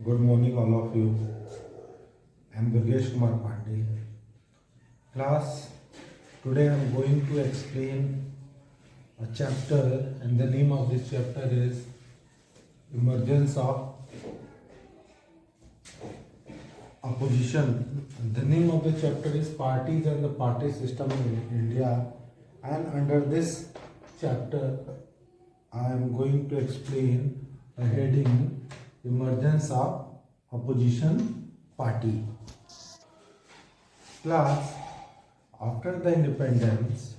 Good morning, all of you. I am Durgesh Kumar Pandey. Class, today I am going to explain a chapter, and the name of this chapter is Emergence of Opposition. The name of the chapter is Parties and the Party System in India, and under this chapter, I am going to explain a heading Emergence of Opposition Party. Class, after the independence,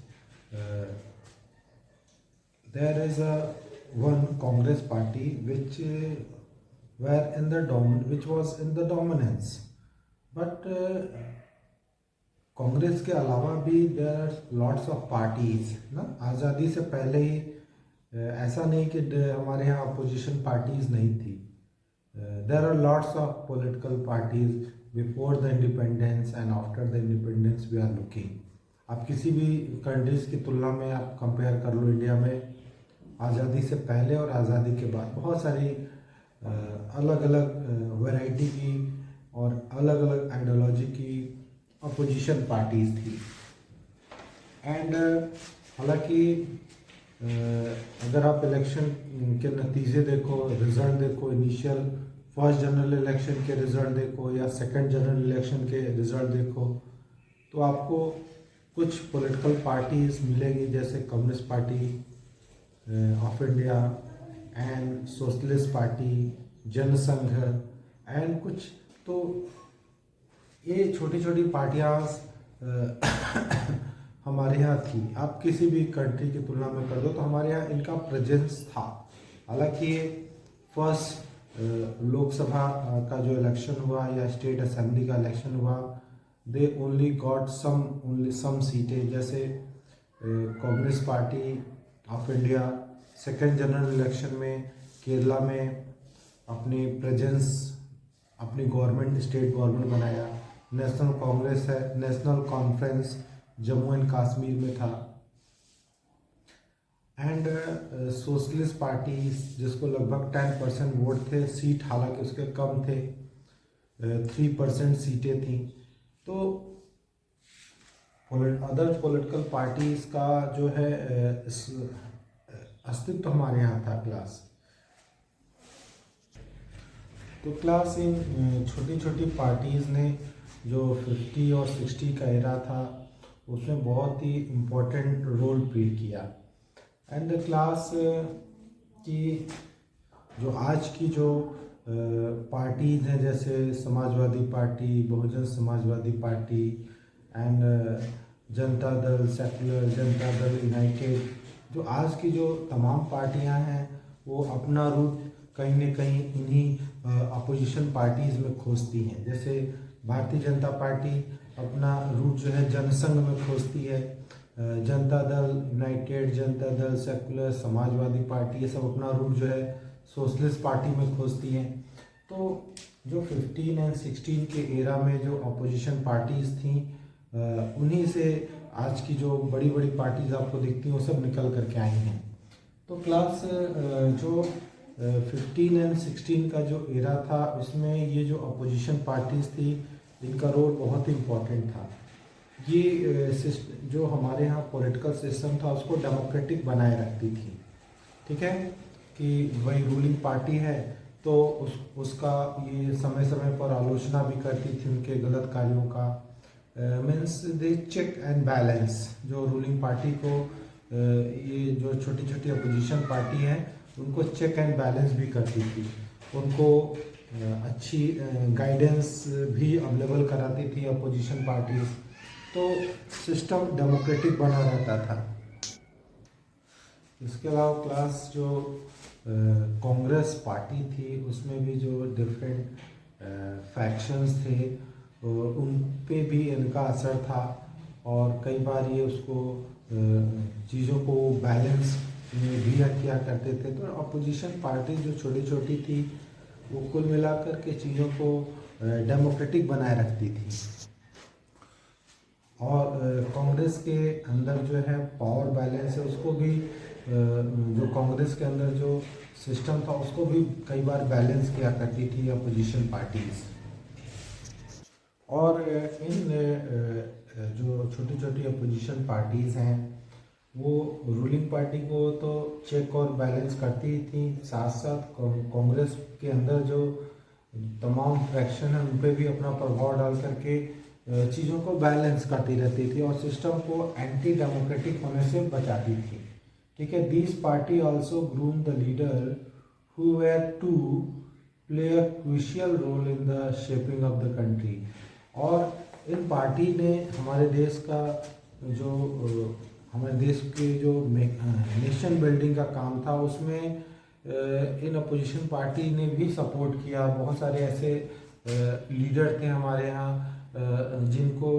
there is a one Congress party which which was in the dominance, but Congress के अलावा भी there are lots of parties ना. आज़ादी से पहले ही ऐसा नहीं कि हमारे यहाँ अपोजिशन पार्टीज नहीं थी. There are lots of political parties before the independence and after the independence we are looking. आप किसी भी कंट्रीज़ की तुलना में आप कंपेयर कर लो, इंडिया में आज़ादी से पहले और आज़ादी के बाद बहुत सारी अलग अलग वैरायटी की और अलग अलग आइडियोलॉजी की अपोजिशन पार्टीज़ थी. एंड हालांकि अगर आप इलेक्शन के नतीजे देखो, रिज़ल्ट देखो, इनिशियल फर्स्ट जनरल इलेक्शन के रिज़ल्ट देखो या सेकंड जनरल इलेक्शन के रिज़ल्ट देखो, तो आपको कुछ पॉलिटिकल पार्टीज़ मिलेगी जैसे communist party of India and socialist party, Jansangh and कुछ. तो ये छोटी छोटी पार्टियाँ हमारे यहाँ थी. आप किसी भी कंट्री की तुलना में कर दो तो हमारे यहाँ इनका प्रेजेंस था. हालांकि फर्स्ट लोकसभा का जो इलेक्शन हुआ या स्टेट असेंबली का इलेक्शन हुआ, दे ओनली गॉट सम सीटें. जैसे communist party of India second general election में केरला में अपनी प्रेजेंस, अपनी गवर्नमेंट, स्टेट गवर्नमेंट बनाया. नेशनल कांग्रेस है, national conference Jammu and Kashmir में था. एंड सोशलिस्ट पार्टी जिसको लगभग 10% वोट थे, सीट हालांकि उसके कम थे, 3% सीटें थी. तो अदर पॉलिटिकल पार्टीज़ का जो है अस्तित्व हमारे यहाँ था. क्लास, तो क्लास इन छोटी छोटी पार्टीज़ ने जो 50 और 60 का एरा था उसमें बहुत ही इम्पोर्टेंट रोल प्ले किया. एंड क्लास की जो आज की जो पार्टीज़ हैं जैसे Samajwadi party, Bahujan Samajwadi party and Janata Dal, secular Janata Dal, United, जो आज की जो तमाम पार्टियां हैं वो अपना रूट कहीं न कहीं इन्हीं अपोजिशन पार्टीज़ में खोजती हैं. जैसे भारतीय जनता पार्टी अपना रूट जो है जनसंघ में खोजती है. Janata Dal, United Janata Dal, secular, Samajwadi party, ये सब अपना रूट जो है सोशलिस्ट पार्टी में खोजती हैं. तो जो 15 एंड 16 के एरा में जो अपोजिशन पार्टीज़ थी, उन्हीं से आज की जो बड़ी बड़ी पार्टीज़ आपको दिखती हैं वो सब निकल करके आई हैं. तो क्लास जो 15 एंड 16 का जो एरा था उसमें ये जो अपोजिशन पार्टीज़ थी इनका रोल बहुत ही इम्पोर्टेंट था. ये जो हमारे यहाँ पॉलिटिकल सिस्टम था उसको डेमोक्रेटिक बनाए रखती थी. ठीक है कि वही रूलिंग पार्टी है तो उसका ये समय समय पर आलोचना भी करती थी उनके गलत कार्यों का. Means they check and balance. जो रूलिंग पार्टी को ये जो छोटी छोटी अपोजिशन पार्टी हैं उनको चेक एंड बैलेंस भी करती थी. उनको अच्छी गाइडेंस भी अवेलेबल कराती थी अपोजिशन पार्टीज. तो सिस्टम डेमोक्रेटिक बना रहता था. इसके अलावा क्लास जो कांग्रेस पार्टी थी उसमें भी जो डिफरेंट फैक्शंस थे उन पे भी इनका असर था. और कई बार ये उसको चीज़ों को बैलेंस में भी किया करते थे. तो अपोजिशन पार्टी जो छोटी छोटी थी वो कुल मिलाकर के चीज़ों को डेमोक्रेटिक बनाए रखती थी. और कांग्रेस के अंदर जो है पावर बैलेंस है उसको भी जो कांग्रेस के अंदर जो सिस्टम था उसको भी कई बार बैलेंस किया करती थी अपोजिशन पार्टीज। और इन जो छोटी छोटी अपोजिशन पार्टीज़ हैं वो रूलिंग पार्टी को तो चेक और बैलेंस करती ही थी, साथ साथ कांग्रेस के अंदर जो तमाम फ्रैक्शन है उन पर भी अपना प्रभाव डाल करके चीज़ों को बैलेंस करती रहती थी और सिस्टम को एंटी डेमोक्रेटिक होने से बचाती थी। ठीक है, this party also groom the leader who were to play a crucial role in the shaping of the country. और इन पार्टी ने हमारे देश का जो हमारे देश के जो नेशन बिल्डिंग का काम था उसमें इन अपोजिशन पार्टी ने भी सपोर्ट किया। बहुत सारे ऐसे लीडर थे हमारे यहाँ जिनको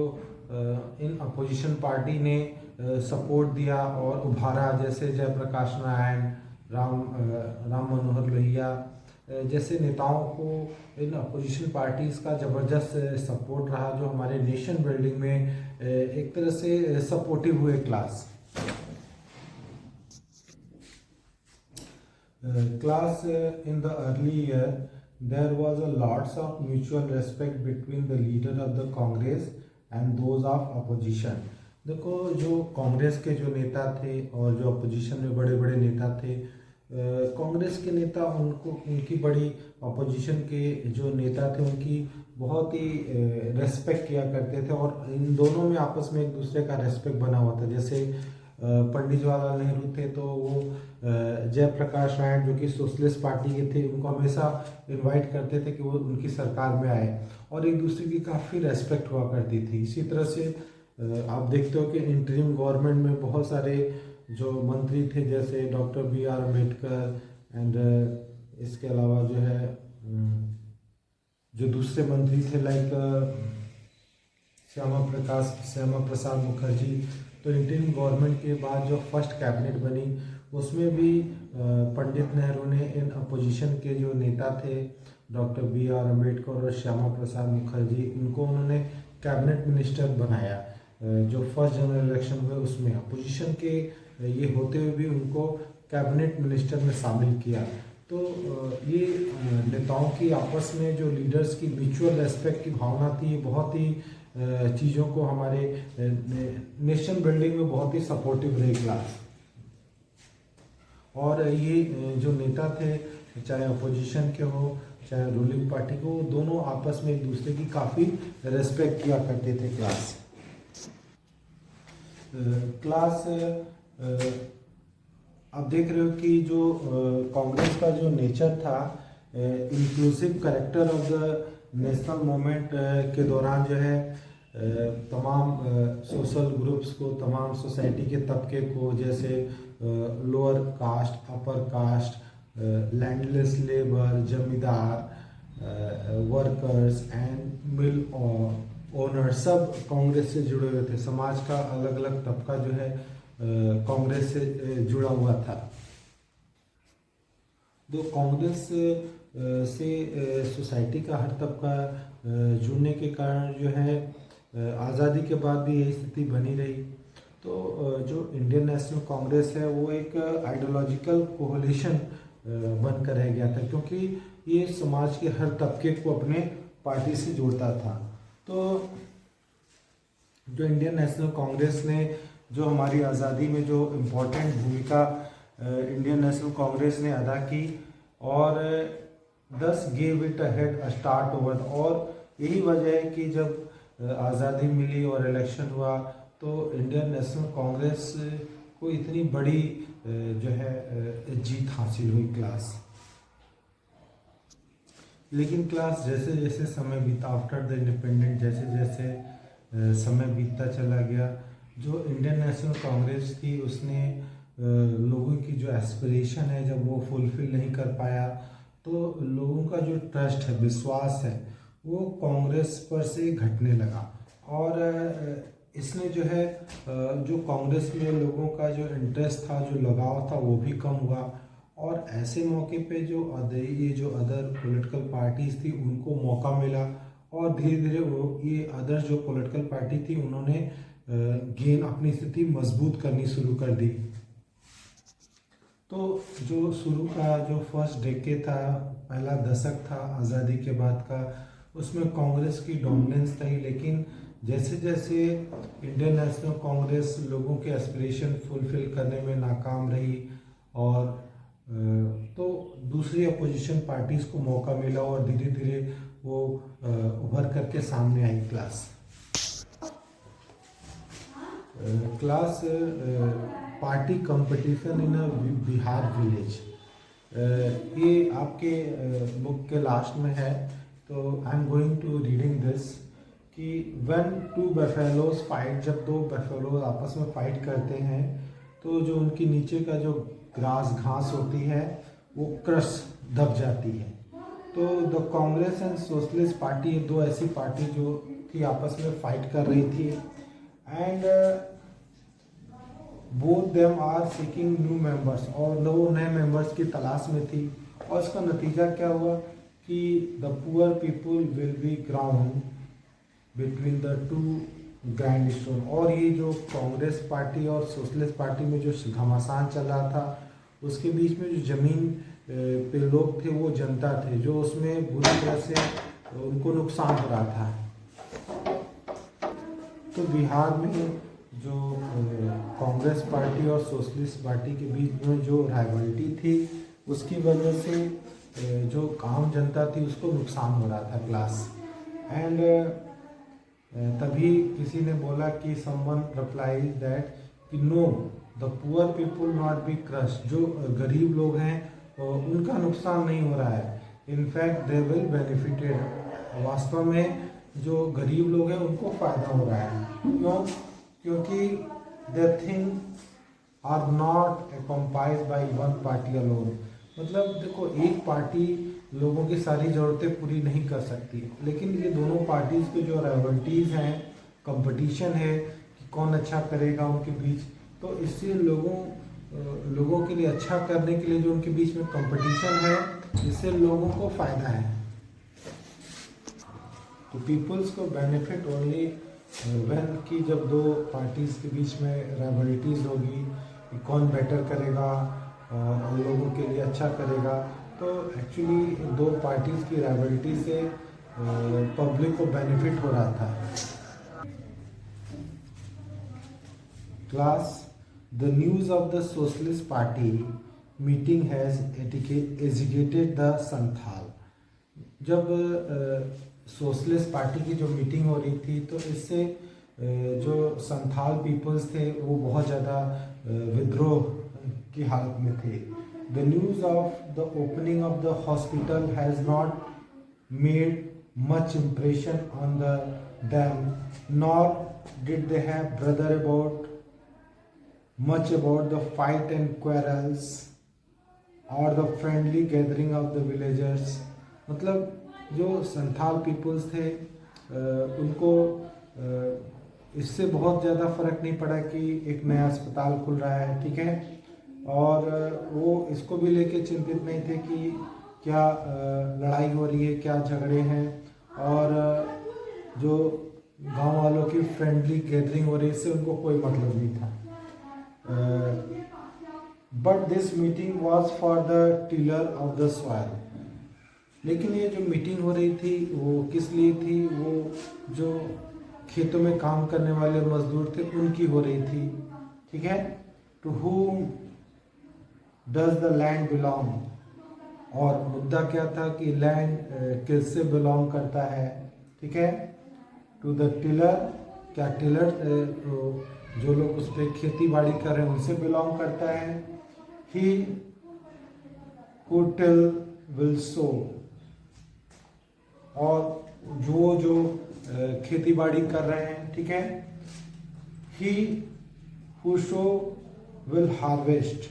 इन अपोजिशन पार्टी ने सपोर्ट दिया और उभारा, जैसे जयप्रकाश नारायण, राम मनोहर लोहिया जैसे नेताओं को इन अपोजिशन पार्टीज़ का ज़बरदस्त सपोर्ट रहा, जो हमारे नेशन बिल्डिंग में एक तरह से सपोर्टिव हुए class. In the early year there was a lots of mutual respect between the leader of the Congress and those of opposition। देखो, जो कांग्रेस के जो नेता थे और जो अपोजिशन में बड़े बड़े नेता थे, कांग्रेस के नेता उनकी बड़ी, अपोजिशन के जो नेता थे उनकी बहुत ही रेस्पेक्ट किया करते थे और इन दोनों में आपस में एक दूसरे का रेस्पेक्ट बना हुआ था। जैसे पंडित जवाहरलाल नेहरू थे तो वो जयप्रकाश नारायण जो कि सोशलिस्ट पार्टी के थे उनको हमेशा इनवाइट करते थे कि वो उनकी सरकार में आए और एक दूसरे की काफ़ी रेस्पेक्ट हुआ करती थी। इसी तरह से आप देखते हो कि इंटरिम गवर्नमेंट में बहुत सारे जो मंत्री थे जैसे डॉक्टर B.R. अम्बेडकर एंड इसके अलावा जो है जो दूसरे मंत्री थे लाइक श्यामा प्रसाद मुखर्जी। तो इंडियन गवर्नमेंट के बाद जो फर्स्ट कैबिनेट बनी उसमें भी पंडित नेहरू ने इन अपोजिशन के जो नेता थे डॉक्टर B.R. अम्बेडकर और श्यामा प्रसाद मुखर्जी, इनको उन्होंने कैबिनेट मिनिस्टर बनाया। जो फर्स्ट जनरल इलेक्शन हुए उसमें अपोजिशन के ये होते हुए भी उनको कैबिनेट मिनिस्टर में शामिल किया। तो ये नेताओं की आपस में जो लीडर्स की म्यूचुअल रेस्पेक्ट की भावना थी, ये बहुत ही चीज़ों को हमारे नेशन बिल्डिंग में बहुत ही सपोर्टिव रही क्लास। और ये जो नेता थे चाहे अपोजिशन के हो चाहे रूलिंग पार्टी को, दोनों आपस में एक दूसरे की काफ़ी रेस्पेक्ट किया करते थे क्लास। अब देख रहे हो कि जो कांग्रेस का जो नेचर था, inclusive character of the national movement के दौरान जो है तमाम सोशल ग्रुप्स को, तमाम सोसाइटी के तबके को, जैसे lower caste, upper caste, landless labour, जमींदार, वर्कर्स एंड मिल ओनर, सब कांग्रेस से जुड़े हुए थे। समाज का अलग अलग तबका जो है कांग्रेस से जुड़ा हुआ था। तो कांग्रेस से सोसाइटी का हर तबका जुड़ने के कारण जो है आज़ादी के बाद भी यही स्थिति बनी रही। तो जो इंडियन नेशनल कांग्रेस है वो एक आइडियोलॉजिकल कोलिशन बनकर रह गया था, क्योंकि ये समाज के हर तबके को अपने पार्टी से जोड़ता था। तो जो इंडियन नेशनल कांग्रेस ने जो हमारी आज़ादी में जो इम्पोर्टेंट भूमिका इंडियन नेशनल कांग्रेस ने अदा की और दस gave it ahead a start over. और यही वजह है कि जब आज़ादी मिली और इलेक्शन हुआ तो इंडियन नेशनल कांग्रेस को इतनी बड़ी जो है जीत हासिल हुई क्लास। लेकिन क्लास जैसे जैसे समय बीता, आफ्टर द इंडिपेंडेंट जैसे जैसे समय बीतता चला गया, जो इंडियन नेशनल कांग्रेस थी उसने लोगों की जो एस्पिरेशन है जब वो फुलफिल नहीं कर पाया, तो लोगों का जो ट्रस्ट है, विश्वास है, वो कांग्रेस पर से घटने लगा। और इसने जो है जो कांग्रेस में लोगों का जो इंटरेस्ट था, जो लगाव था, वो भी कम हुआ। और ऐसे मौके पे जो अदर पॉलिटिकल पार्टीज थी उनको मौका मिला और धीरे धीरे वो ये अदर जो पॉलिटिकल पार्टी थी उन्होंने अपनी स्थिति मजबूत करनी शुरू कर दी। तो जो शुरू का जो फर्स्ट डेकेड था, पहला दशक था आज़ादी के बाद का, उसमें कांग्रेस की डोमिनेंस थी। लेकिन जैसे जैसे इंडियन नेशनल कांग्रेस लोगों के एस्पिरेशन फुलफिल करने में नाकाम रही और तो दूसरी अपोजिशन पार्टीज़ को मौका मिला और धीरे धीरे वो उभर करके सामने आई। Class party competition in Bihar village, ये आपके बुक के लास्ट में है। तो I am going to reading this कि व्हेन टू बफेलोज फाइट, जब दो बफेलोज आपस में फाइट करते हैं तो जो उनकी नीचे का जो घास होती है वो क्रश दब जाती है। तो the Congress and socialist party, दो ऐसी पार्टी जो थी आपस में फाइट कर रही थी and both them are seeking new members, और वो नए मेंबर्स की तलाश में थी। और इसका नतीजा क्या हुआ कि the poor people will be ground between the two grand stone. और ये जो कांग्रेस पार्टी और सोशलिस्ट पार्टी में जो घमासान चल रहा था, उसके बीच में जो जमीन पे लोग थे वो जनता थे, जो उसमें बुरी तरह से उनको नुकसान हो रहा था। तो बिहार में जो कांग्रेस पार्टी और सोशलिस्ट पार्टी के बीच में जो राइवल्टी थी, उसकी वजह से जो आम जनता थी उसको नुकसान हो रहा था क्लास। एंड तभी किसी ने बोला कि समवन रिप्लाइज दैट कि no, the poor people not be crush, जो गरीब लोग हैं उनका नुकसान नहीं हो रहा है, इनफैक्ट दे विल बेनिफिटेड। वास्तव में जो गरीब लोग हैं उनको फ़ायदा हो रहा है। क्यों? क्योंकि the thing are not accompanies by one party alone. मतलब देखो, एक पार्टी लोगों की सारी ज़रूरतें पूरी नहीं कर सकती, लेकिन ये दोनों पार्टीज़ के जो राइवल्टीज़ हैं, कंपटीशन है कि कौन अच्छा करेगा उनके बीच, तो इससे लोगों के लिए अच्छा करने के लिए जो उनके बीच में कंपटीशन है, इससे लोगों को फ़ायदा है। तो पीपल्स को बेनिफिट ओनली व्हेन की जब दो पार्टीज़ के बीच में राइवल्टीज़ होगी कि कौन बेटर करेगा और लोगों के लिए अच्छा करेगा। तो एक्चुअली दो पार्टीज़ की राइवल्टी से पब्लिक को बेनिफिट हो रहा था। Class, the news of the socialist party meeting has educated the Santhal. जब सोशलिस्ट पार्टी की जो मीटिंग हो रही थी, तो इससे जो संथाल पीपल्स थे वो बहुत ज़्यादा विद्रोह की हालत में थे। The news of the opening of the hospital has not made much impression on them, nor did they have bother about much about the fight and quarrels or the friendly gathering of the villagers। मतलब जो Santhal peoples थे उनको इससे बहुत ज़्यादा फर्क नहीं पड़ा कि एक नया अस्पताल खुल रहा है, ठीक है, और वो इसको भी लेके चिंतित नहीं थे कि क्या लड़ाई हो रही है, क्या झगड़े हैं, और जो गांव वालों की फ्रेंडली गैदरिंग हो रही है, इससे उनको कोई मतलब नहीं था। But this meeting was for the tiller of the soil. लेकिन ये जो मीटिंग हो रही थी वो किस लिए थी? वो जो खेतों में काम करने वाले मजदूर थे उनकी हो रही थी, ठीक है। To whom does the land belong? और मुद्दा क्या था कि लैंड किससे बिलोंग करता है, ठीक है। टू द टिलर, क्या टिलर जो लोग उस पर खेती बाड़ी कर रहे हैं उनसे बिलोंग करता है। ही हु टिल विल सो, और जो खेती बाड़ी कर रहे हैं, ठीक है। He who so will harvest,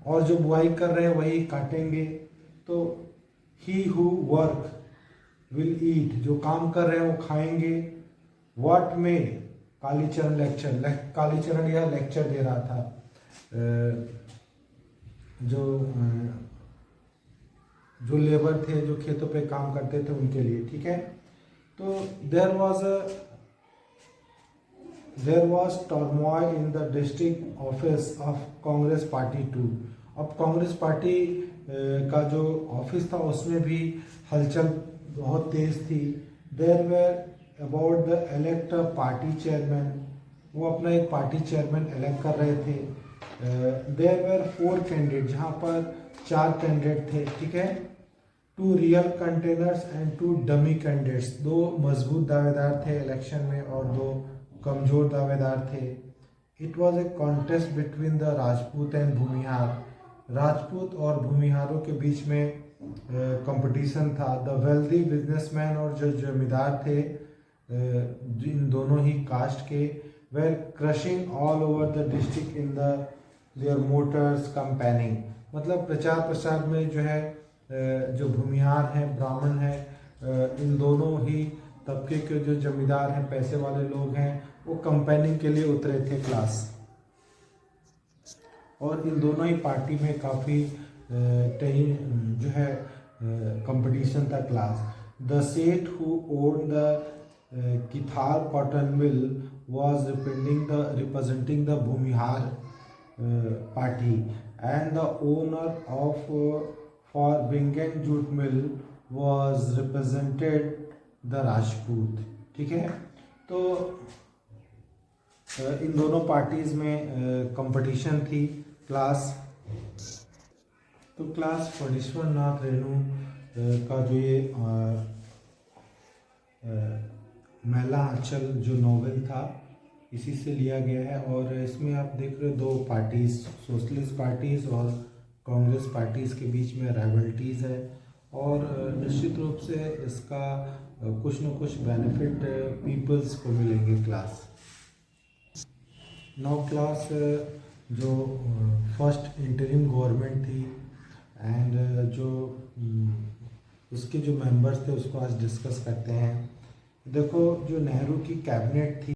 और जो बुआई कर रहे हैं वही काटेंगे। तो he who work will eat, जो काम कर रहे हैं वो खाएंगे। व्हाट में कालीचरण लेक्चर, कालीचरण यह लेक्चर दे रहा था जो लेबर थे, जो खेतों पे काम करते थे उनके लिए, ठीक है। तो there was there was turmoil in the district office of Congress Party too. अब कांग्रेस पार्टी का जो ऑफिस था उसमें भी हलचल बहुत तेज थी. There were about the elect party chairman, वो अपना एक पार्टी चेयरमैन इलेक्ट कर रहे थे. देयर वेर 4 कैंडिडेट, जहाँ पर 4 कैंडिडेट थे. ठीक है, 2 real containers and 2 dummy candidates. 2 मजबूत दावेदार थे इलेक्शन में और 2 कमज़ोर दावेदार थे. It was a contest between the Rajput and Bhumihar. Rajput और भूमिहारों के बीच में कंपटीशन था. द वेल्दी बिजनेसमैन और जो जमींदार थे इन दोनों ही कास्ट के, were crushing all over the district in the their motors campaigning. मतलब प्रचार प्रसार में जो है जो भूमिहार हैं, ब्राह्मण हैं, इन दोनों ही तबके के जो जमींदार हैं, पैसे वाले लोग हैं, वो कंपेनिंग के लिए उतरे थे क्लास. और इन दोनों ही पार्टी में काफ़ी जो है कंपटीशन था class. The seth who own the Kithar cotton mill was representing the Bhumihar party, and the owner of for Bingen jute mill was represented the Rajput. ठीक है, तो इन दोनों पार्टीज में कंपटीशन थी क्लास. तो क्लास फणीश्वरनाथ रेणु का जो ये महिला आंचल जो नॉवेल था इसी से लिया गया है. और इसमें आप देख रहे हो 2 पार्टीज, सोशलिस्ट पार्टीज और कांग्रेस पार्टीज के बीच में राइवल्टीज है. और निश्चित रूप से इसका कुछ न कुछ बेनिफिट पीपल्स को मिलेंगे. क्लास नाउ क्लास जो फर्स्ट इंटरिम गवर्नमेंट थी एंड जो उसके जो मेंबर्स थे उसको आज डिस्कस करते हैं. देखो, जो नेहरू की कैबिनेट थी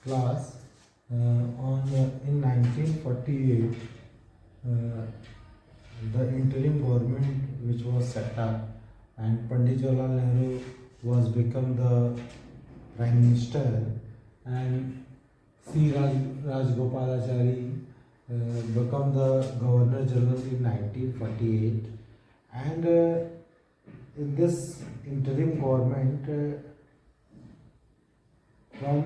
class in 1948 the interim government which was set up and Pandit Jawaharlal Nehru was become the prime minister and C. Rajgopalachari become the governor general in 1948. And in this interim government, from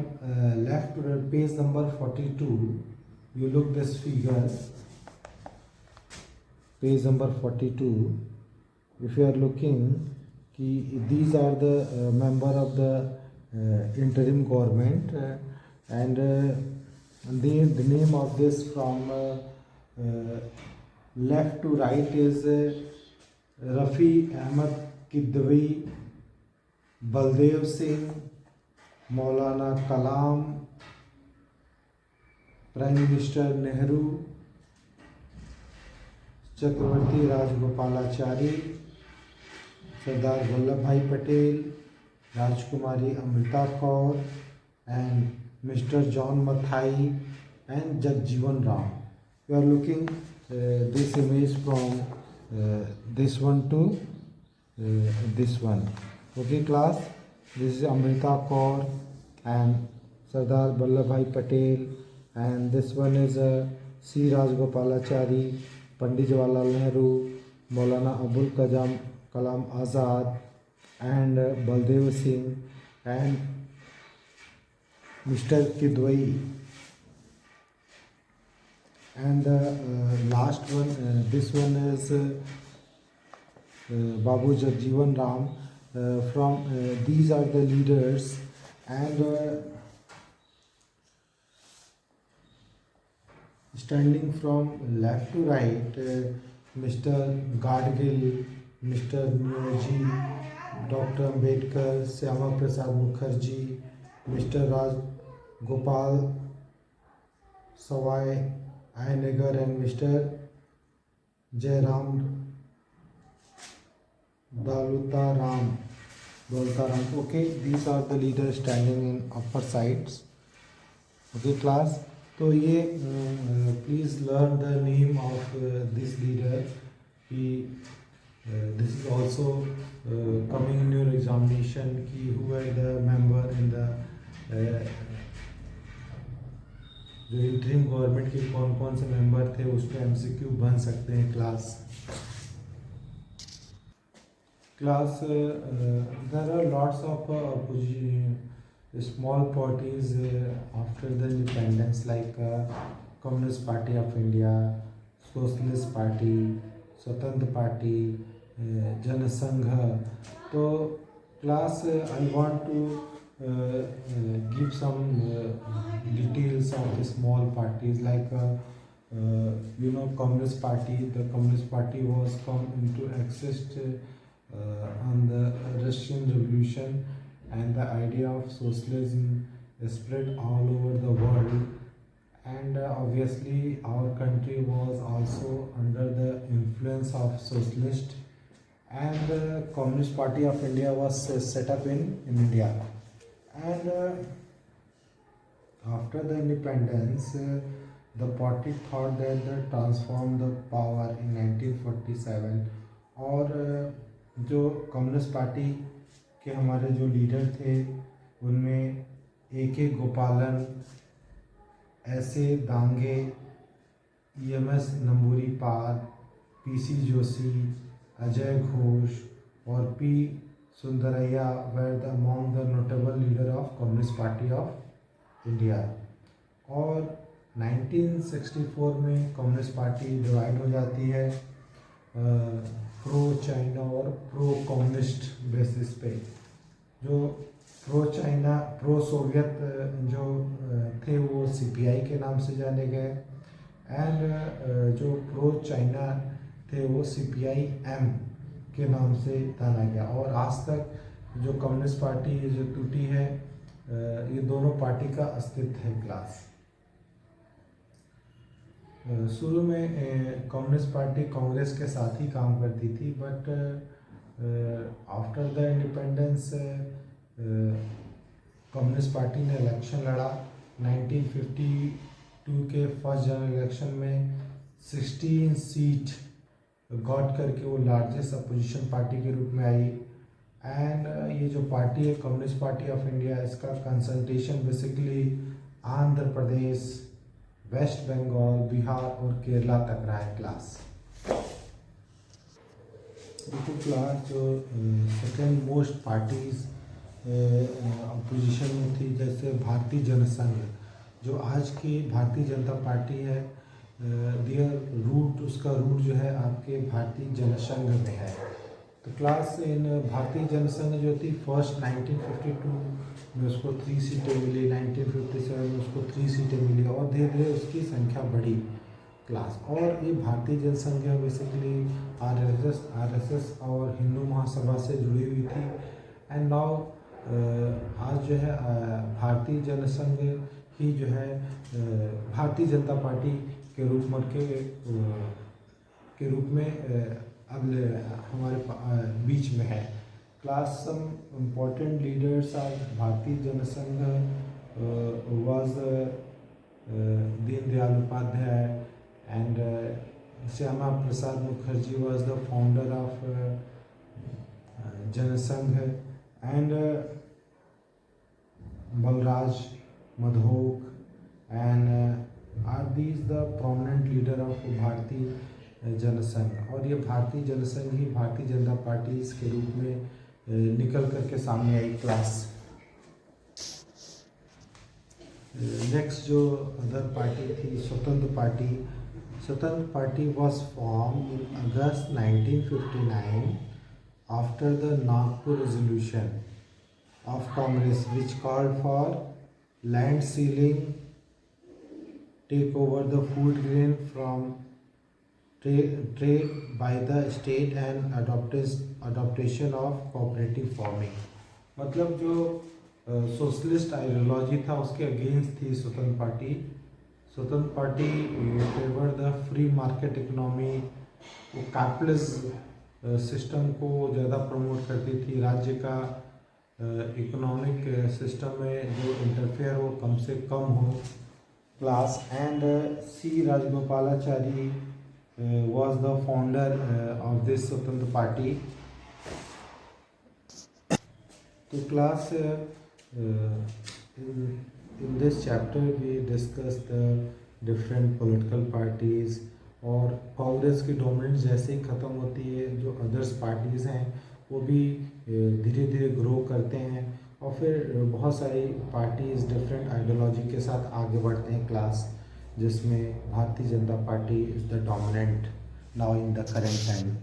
left to right, page number 42, you look this figure, page number 42. If you are looking, these are the member of the interim government, and the name of this from left to right is Rafi Ahmed Kidwai, Baldev Singh, Maulana Kalam, prime minister Nehru, Chakravarti Rajagopalachari, Sardar Vallabh Bhai Patel, Rajkumari Amrita Kaur, and mister John Mathai and Jagjivan Ram. You are looking this image from this one to this one. Okay class, this is Amrita Kaur and Sardar Vallabhbhai Patel, and this one is C. Rajgopalachari, Pandit Jawaharlal Nehru, Maulana Abul Kalam Azad, and Baldev Singh and Mr. Kidwai. And the last one, this one is Babu Jagjeevan Ram. From these are the leaders, and standing from left to right, Mr. Gadgil, Mr. Mukerjee, Dr. Ambedkar, Syama Prasad Mukherjee, Mr. Raj Gopal Sawai Iyengar, and Mr. Jairam Dalutaram. Okay, these are the leaders standing in upper sides. Okay class, तो ये please learn the name of this leader. This is also coming in your examination, who are the member in the जो interim government के कौन कौन से member थे उस पर एमसीक्यू बन सकते हैं class there are lots of small parties after the independence like Communist Party of India, Socialist Party, स्वतंत्र पार्टी, जनसंघ. तो class I want to give some details of the small parties like Communist Party. The Communist Party was come into exist on the Russian Revolution, and the idea of socialism spread all over the world. And obviously, our country was also under the influence of socialist, and the Communist Party of India was set up in India. And after the independence, the party thought that they transformed the power in 1947. और जो communist party के हमारे जो leader थे उनमें A.K. गोपालन, ऐसे Dange, EMS Namboori पाल, PC Joshi, Ajay Ghosh और P. Sundarayya were the among the notable leader of Communist Party of India. और 1964 में कम्युनिस्ट पार्टी डिवाइड हो जाती है प्रो चाइना और प्रो कम्युनिस्ट बेसिस पे. जो प्रो चाइना प्रो सोवियत जो थे वो CPI के नाम से जाने गए, एंड जो प्रो चाइना थे वो CPI-M के नाम से जाना गया. और आज तक जो कम्युनिस्ट पार्टी जो टूटी है, ये दोनों पार्टी का अस्तित्व है क्लास. शुरू में कम्युनिस्ट पार्टी कांग्रेस के साथ ही काम करती थी, but after the independence communist party ने इलेक्शन लड़ा. 1952 के फर्स्ट जनरल इलेक्शन में 16 सीट गॉट करके वो लार्जेस्ट अपोजिशन पार्टी के रूप में आई. एंड ये जो पार्टी है कम्युनिस्ट पार्टी ऑफ इंडिया, इसका consultation basically Andhra Pradesh, waste Bengal, Bihar और केरला तक रहा है क्लास. देखो क्लास जो सेकेंड मोस्ट पार्टीज अपोजिशन में थी, जैसे भारतीय जनसंघ, जो आज की भारतीय जनता पार्टी है, देयर रूट, उसका रूट जो है आपके भारतीय जनसंघ में है. तो क्लास इन भारतीय जनसंघ जो थी फर्स्ट 1952 में उसको 3 सीटें मिली, 1957 में उसको 3 सीटें मिली और धीरे धीरे उसकी संख्या बढ़ी क्लास. और ये भारतीय जनसंघ बेसिकली आरएसएस और हिंदू महासभा से जुड़ी हुई थी. एंड नाउ आज जो है भारतीय जनसंघ ही जो है भारतीय जनता पार्टी के रूप में अब हमारे बीच में है. Class some important leaders are Bharatiya Jansangh was Deendayal Upadhyay, and Shyama Prasad Mukherjee was the founder of Jansangh, and Balraj Madhok, and are these the prominent leader of Bharatiya Jansangh. और ये भारतीय जनसंघ ही भारतीय जनता पार्टी के रूप में निकल करके सामने आई क्लास. नेक्स्ट जो अदर पार्टी थी Swatantra party. Swatantra party was form in August 1959 after the Nagpur resolution of Congress which called for land ceiling, take over the food grain from trade by the state and adoption of cooperative farming. मतलब जो socialist ideology था उसके against थी Swatantra party. Swatantra party favour the free market economy, वो capitalism system को ज़्यादा promote करती थी. राज्य का इकोनॉमिक सिस्टम में जो इंटरफेयर हो कम से कम हो class. And C Rajagopalachari was the founder of this Swatantra party. तो class in this chapter we discuss the different political parties और कांग्रेस की डोमिनेंस जैसे ही ख़त्म होती है जो अदर्स पार्टीज़ हैं वो भी धीरे धीरे ग्रो करते हैं और फिर बहुत सारी पार्टीज़ डिफरेंट आइडियोलॉजी के साथ आगे बढ़ते हैं क्लास, जिसमें Bharatiya Janata party is the dominant now in the current time.